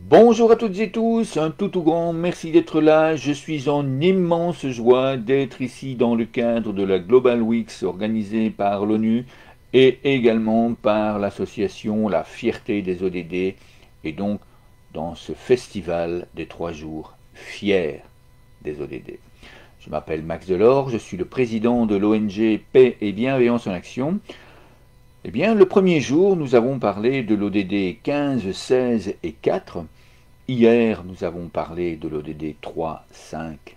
Bonjour à toutes et tous, un tout grand merci d'être là. Je suis en immense joie d'être ici dans le cadre de la Global Weeks organisée par l'ONU et également par l'association La Fierté des ODD et donc dans ce festival des 3 jours fiers des ODD. Je m'appelle Max Delors, je suis le président de l'ONG Paix et Bienveillance en Action. Eh bien, le premier jour, nous avons parlé de l'ODD 15, 16 et 4. Hier, nous avons parlé de l'ODD 3, 5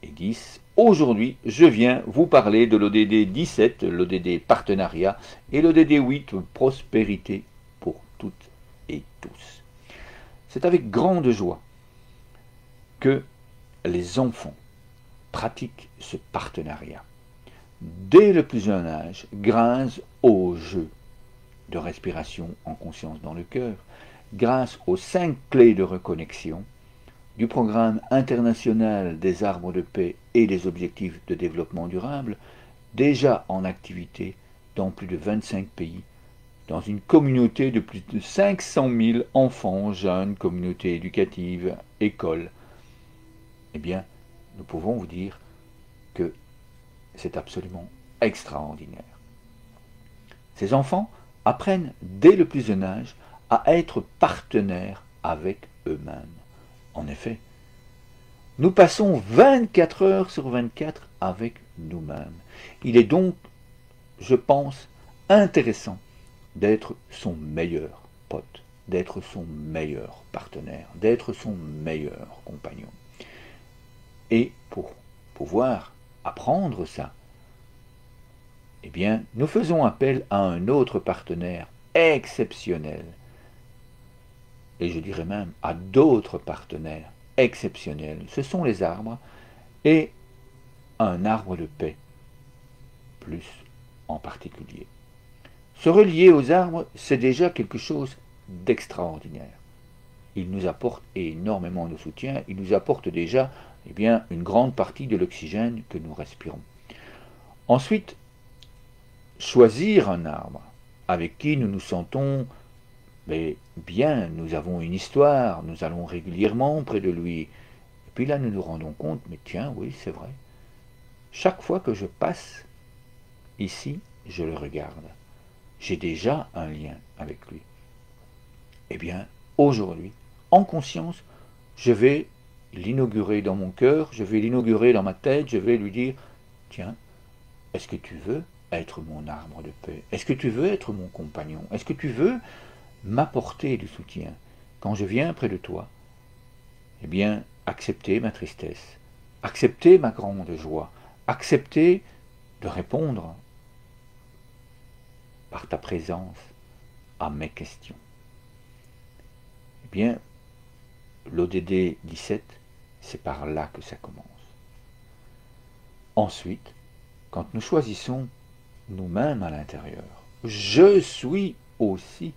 et 10. Aujourd'hui, je viens vous parler de l'ODD 17, l'ODD partenariat, et l'ODD 8, prospérité pour toutes et tous. C'est avec grande joie que les enfants pratiquent ce partenariat. Dès le plus jeune âge, grâce au jeu de respiration en conscience dans le cœur, grâce aux 5 clés de reconnexion, du programme international des arbres de paix et des objectifs de développement durable, déjà en activité dans plus de 25 pays, dans une communauté de plus de 500 000 enfants, jeunes, communautés éducatives, écoles. Eh bien, nous pouvons vous dire que c'est absolument extraordinaire. Ces enfants apprennent dès le plus jeune âge à être partenaires avec eux-mêmes. En effet, nous passons 24 heures sur 24 avec nous-mêmes. Il est donc, je pense, intéressant d'être son meilleur pote, d'être son meilleur partenaire, d'être son meilleur compagnon. Et pour pouvoir apprendre ça, eh bien, nous faisons appel à un autre partenaire exceptionnel, et je dirais même à d'autres partenaires exceptionnels. Ce sont les arbres et un arbre de paix, plus en particulier. Se relier aux arbres, c'est déjà quelque chose d'extraordinaire. Ils nous apportent énormément de soutien, ils nous apportent déjà une grande partie de l'oxygène que nous respirons. Ensuite, choisir un arbre avec qui nous nous sentons bien, nous avons une histoire, nous allons régulièrement près de lui. Et puis là, nous nous rendons compte, mais tiens, oui, c'est vrai. Chaque fois que je passe ici, je le regarde. J'ai déjà un lien avec lui. Eh bien, aujourd'hui, en conscience, je vais l'inaugurer dans mon cœur, je vais l'inaugurer dans ma tête, je vais lui dire, tiens, est-ce que tu veux être mon arbre de paix? Est-ce que tu veux être mon compagnon? Est-ce que tu veux m'apporter du soutien quand je viens près de toi? Eh bien, accepter ma tristesse, accepter ma grande joie, accepter de répondre par ta présence à mes questions. Eh bien, l'ODD 17, c'est par là que ça commence. Ensuite, quand nous choisissons nous-mêmes à l'intérieur, je suis aussi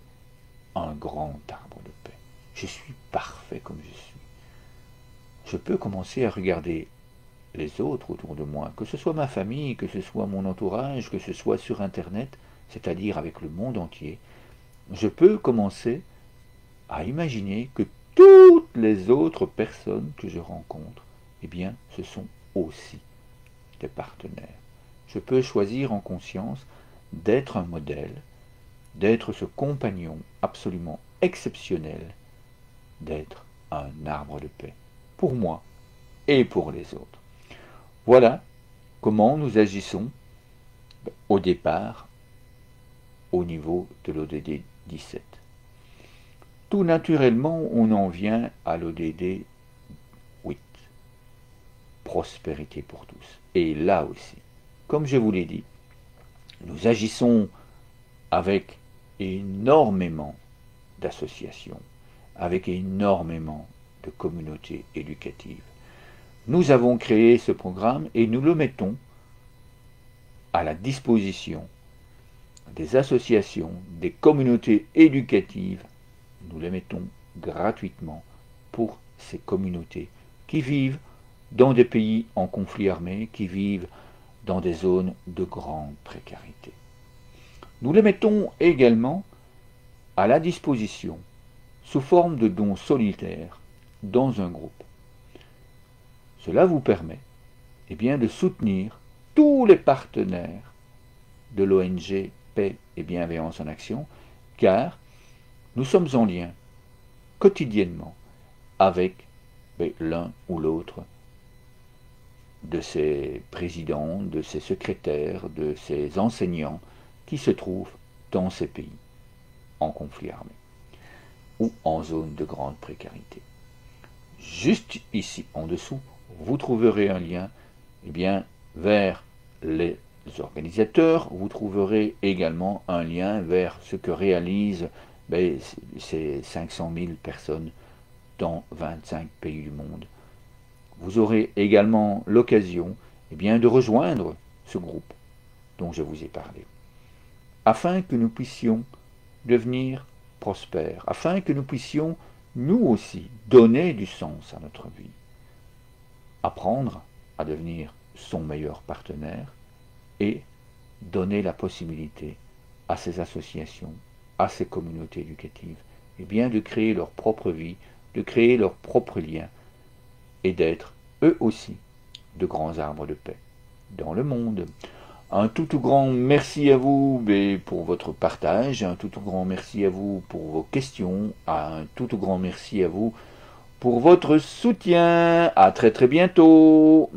un grand arbre de paix. Je suis parfait comme je suis. Je peux commencer à regarder les autres autour de moi, que ce soit ma famille, que ce soit mon entourage, que ce soit sur Internet, c'est-à-dire avec le monde entier. Je peux commencer à imaginer que toutes les autres personnes que je rencontre, eh bien, ce sont aussi des partenaires. Je peux choisir en conscience d'être un modèle, d'être ce compagnon absolument exceptionnel, d'être un arbre de paix, pour moi et pour les autres. Voilà comment nous agissons au départ au niveau de l'ODD 17. Tout naturellement, on en vient à l'ODD 8, prospérité pour tous. Et là aussi, comme je vous l'ai dit, nous agissons avec énormément d'associations, avec énormément de communautés éducatives. Nous avons créé ce programme et nous le mettons à la disposition des associations, des communautés éducatives. Nous les mettons gratuitement pour ces communautés qui vivent dans des pays en conflit armé, qui vivent dans des zones de grande précarité. Nous les mettons également à la disposition sous forme de dons solitaires dans un groupe. Cela vous permet de soutenir tous les partenaires de l'ONG Paix et Bienveillance en Action, car nous sommes en lien quotidiennement avec l'un ou l'autre de ces présidents, de ces secrétaires, de ces enseignants qui se trouvent dans ces pays en conflit armé ou en zone de grande précarité. Juste ici en dessous, vous trouverez un lien vers les organisateurs. Vous trouverez également un lien vers ce que réalisent ces 500 000 personnes dans 25 pays du monde. Vous aurez également l'occasion de rejoindre ce groupe dont je vous ai parlé, afin que nous puissions devenir prospères, afin que nous puissions nous aussi donner du sens à notre vie, apprendre à devenir son meilleur partenaire et donner la possibilité à ces associations, à ces communautés éducatives, de créer leur propre vie, de créer leurs propres liens et d'être eux aussi de grands arbres de paix dans le monde. Un tout grand merci à vous pour votre partage, un tout grand merci à vous pour vos questions, un tout grand merci à vous pour votre soutien. À très bientôt.